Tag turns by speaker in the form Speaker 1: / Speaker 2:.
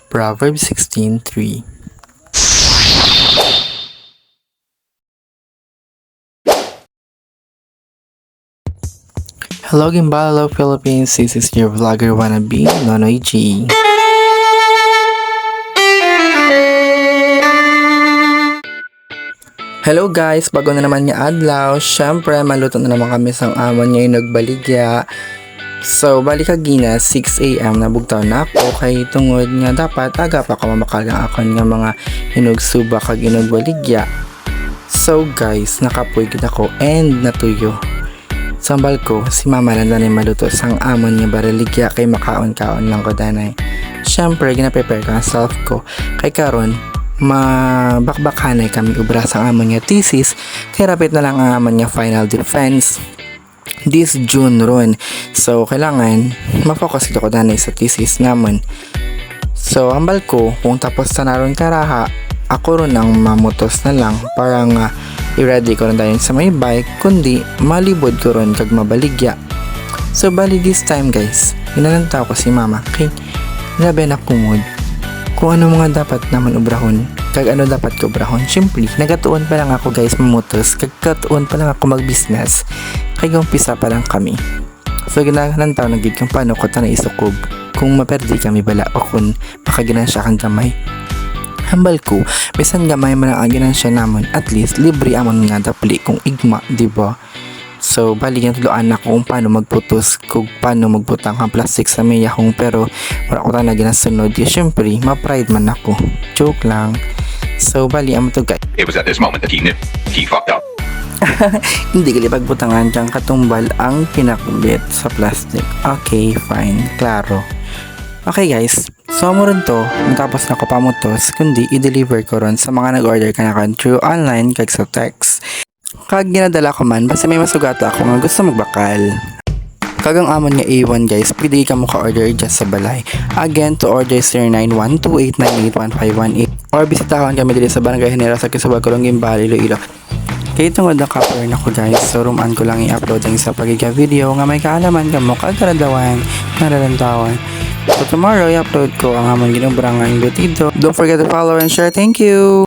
Speaker 1: Proverbs 16:3. Hello Gimbal, hello Philippines, this is your vlogger wannabe, Nonoy G. Hello guys, bago na naman nga adlaw, syempre maluto na naman kami sa amon ngayon nagbaligya. So, balik agina, 6 AM na bugtaw na ako kay tungod nga dapat aga pa ako mamakalang ako nga mga hinugsuba kag inugbaligya. So guys, nakapoy gid ako and natuyo. Sambal ko, si mama lang danay maluto sang amon nga baraligya kay makaon-kaon lang ko danay. Syempre, gina-prepare ko ang self ko. Kay karon, mabakbakhanay kami ubra sang amon nga thesis, kay rapit na lang ang amon nga final defense this June ron. So, kailangan ma-focus ko danay sa thesis namon. So, ambal ko, kung tapos na naron karaha, ako ron ang mamutos na lang para nga i-ready ko rin tayo sa may bike, kundi malibod ko rin kag mabaligya. So bali this time guys, inalanta ko si mama kay grabe na kumod kung ano mga dapat naman ubrahon kag ano dapat ko ubrahon. Simply nagatuon pa lang ako guys mamutos, kag katuon pa lang ako mag-business kay umpisa pa lang kami. So ginalantaw na gid kung paano ko tanay isukob kung maperdi kami bala o kung makaginan siya kang gamay. Hambal ko, bisan gamay man ang aginan siya namon, at least libre amon nga dapli kung igma, diba? So, bali nga tuluan ako kung paano magputos, kung paano magbutang ang plastic sa meya kung pero wala ko talaga ginasunod. Siyempre, ma-pride man ako. Joke lang. So, bali amo to guys.
Speaker 2: It was at this moment that he fucked up.
Speaker 1: Hindi gali pagbutangan diyang katumbal ang pinakbit sa plastic. Okay, fine. Klaro. Okay guys, so mo rin to, matapos na ko pamutos, kundi i-deliver ko ron sa mga nag-order ka na kan through online kag sa text. Kag ginadala ko man, basta may masugata ako nga gusto magbakal. Kagang amon nga A1 guys, pwede ka mo ka-order dyan sa balay. Again, to order 0912-898-1518 or bisitahan kami dito sa Barangay General sa Kisubag, Kulong Gimbal, Iloilo. Kaya tungod na cover na ko guys, so rumaan ko lang i-upload ang isa pagiga video nga may kaalaman ka mo kagkaradawan, nararantawan. So tomorrow, i-upload ko ang among ginubrangang butido. Don't forget to follow and share. Thank you!